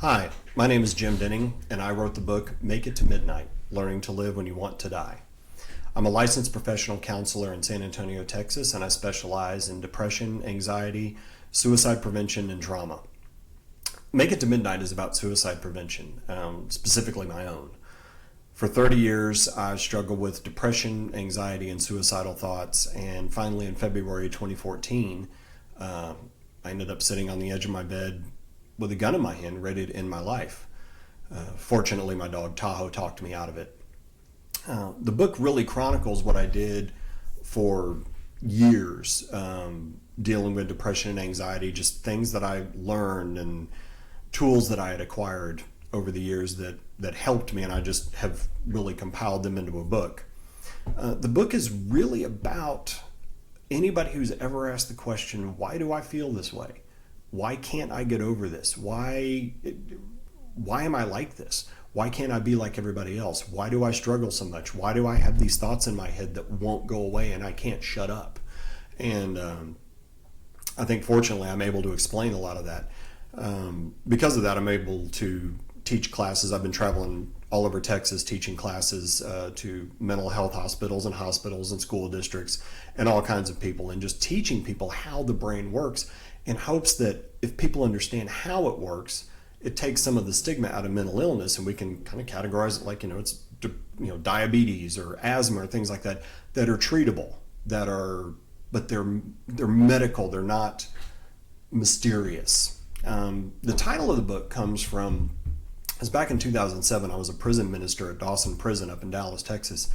Hi, my name is Jim Denning, and I wrote the book Make It to Midnight, Learning to Live When You Want to Die. I'm a licensed professional counselor in San Antonio, Texas, and I specialize in depression, anxiety, suicide prevention, and trauma. Make It to Midnight is about suicide prevention, specifically my own. For 30 years, I struggled with depression, anxiety, and suicidal thoughts, and finally in February 2014, I ended up sitting on the edge of my bed with a gun in my hand, ready to end my life. Fortunately, my dog Tahoe talked me out of it. The book really chronicles what I did for years, dealing with depression and anxiety, just things that I learned and tools that I had acquired over the years that helped me, and I just have really compiled them into a book. The book is really about anybody who's ever asked the question, why do I feel this way? Why can't I get over this? Why am I like this? Why can't I be like everybody else? Why do I struggle so much? Why do I have these thoughts in my head that won't go away and I can't shut up? And I think fortunately I'm able to explain a lot of that. Because of that, I'm able to teach classes. I've been traveling all over Texas teaching classes to mental health hospitals and school districts and all kinds of people, and just teaching people how the brain works in hopes that if people understand how it works, it takes some of the stigma out of mental illness, and we can kind of categorize it like, it's diabetes or asthma or things like that that are treatable, but they're medical, they're not mysterious. The title of the book comes from, it's back in 2007, I was a prison minister at Dawson Prison up in Dallas, Texas,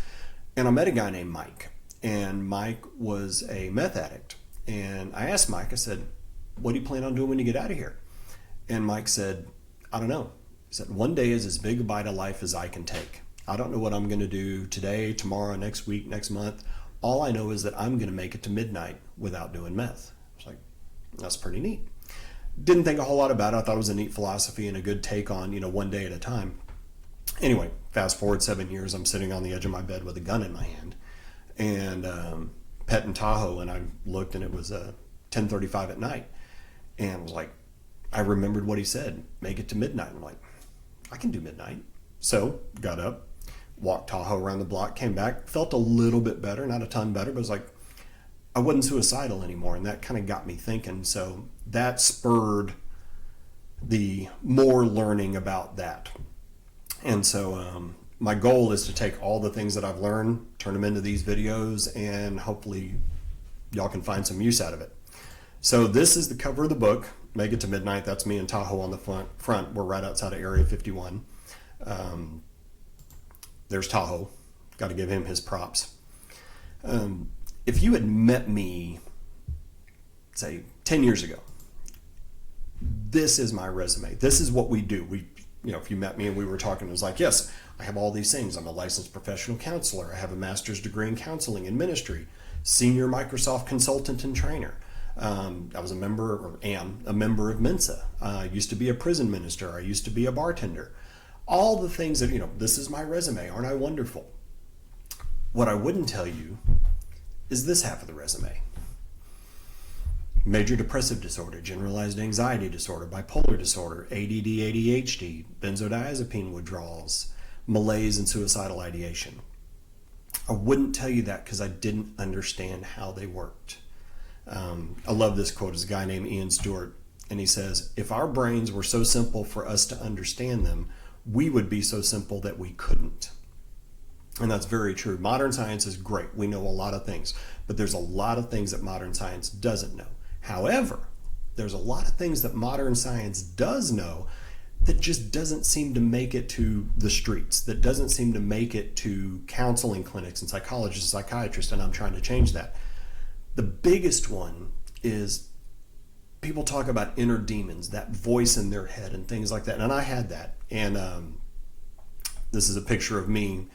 and I met a guy named Mike, and Mike was a meth addict. And I asked Mike, I said, what do you plan on doing when you get out of here? And Mike said, I don't know. He said, one day is as big a bite of life as I can take. I don't know what I'm going to do today, tomorrow, next week, next month. All I know is that I'm going to make it to midnight without doing meth. I was like, that's pretty neat. Didn't think a whole lot about it. I thought it was a neat philosophy and a good take on, one day at a time. Anyway, fast forward 7 years, I'm sitting on the edge of my bed with a gun in my hand and petting Tahoe, and I looked and it was 10:35 at night. And I was like, I remembered what he said, make it to midnight. I'm like, I can do midnight. So got up, walked Tahoe around the block, came back, felt a little bit better, not a ton better, but it was like, I wasn't suicidal anymore. And that kind of got me thinking. So that spurred the more learning about that. And so my goal is to take all the things that I've learned, turn them into these videos, and hopefully y'all can find some use out of it. So this is the cover of the book, Make It to Midnight. That's me and Tahoe on the front. We're right outside of Area 51. There's Tahoe. Got to give him his props. If you had met me, say, 10 years ago, this is my resume. This is what we do. If you met me and we were talking, it was like, yes, I have all these things. I'm a licensed professional counselor. I have a master's degree in counseling and ministry, senior Microsoft consultant and trainer. I was am a member of Mensa. I used to be a prison minister. I used to be a bartender. All the things that, this is my resume. Aren't I wonderful? What I wouldn't tell you is this half of the resume. Major depressive disorder, generalized anxiety disorder, bipolar disorder, ADD, ADHD, benzodiazepine withdrawals, malaise, and suicidal ideation. I wouldn't tell you that because I didn't understand how they worked. I love this quote. It's a guy named Ian Stewart, and he says, if our brains were so simple for us to understand them, we would be so simple that we couldn't. And that's very true. Modern science is great. We know a lot of things, but there's a lot of things that modern science doesn't know. However, there's a lot of things that modern science does know that just doesn't seem to make it to the streets, that doesn't seem to make it to counseling clinics and psychologists, psychiatrists, and I'm trying to change that. The biggest one is people talk about inner demons, that voice in their head and things like that. And I had that. And this is a picture of me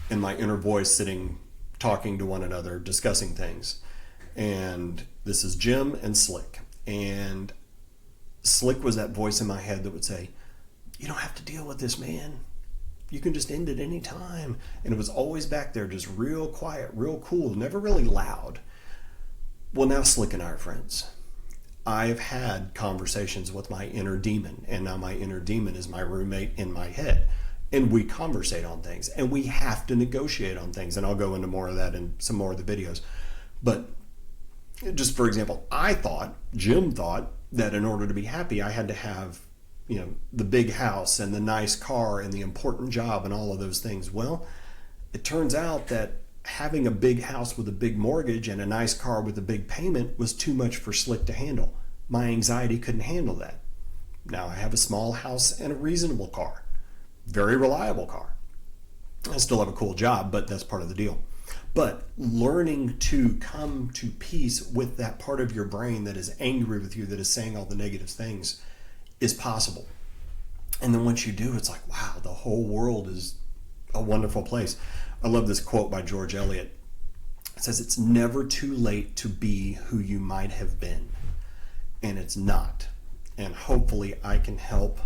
and my inner voice sitting, talking to one another, discussing things. And this is Jim and Slick. And Slick was that voice in my head that would say, you don't have to deal with this, man. You can just end it any time. And it was always back there, just real quiet, real cool, never really loud. Well, now Slick and I are friends. I've had conversations with my inner demon, and now my inner demon is my roommate in my head. And we conversate on things, and we have to negotiate on things. And I'll go into more of that in some more of the videos. But just for example, Jim thought that in order to be happy, I had to have, the big house and the nice car and the important job and all of those things. Well, it turns out that having a big house with a big mortgage and a nice car with a big payment was too much for Slick to handle. My anxiety couldn't handle that. Now I have a small house and a reasonable car, very reliable car. I still have a cool job, but that's part of the deal. But learning to come to peace with that part of your brain that is angry with you, that is saying all the negative things, is possible. And then once you do, it's like, wow, the whole world is a wonderful place. I love this quote by George Eliot. It says, "It's never too late to be who you might have been." And it's not. And hopefully I can help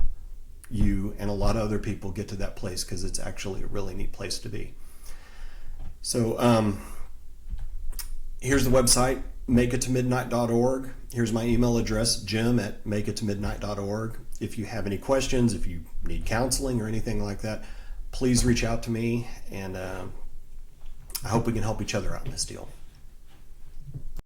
you and a lot of other people get to that place, because it's actually a really neat place to be. So here's the website, makeittomidnight.org. Here's my email address, jim@makeittomidnight.org. If you have any questions, if you need counseling or anything like that, please reach out to me, and I hope we can help each other out in this deal.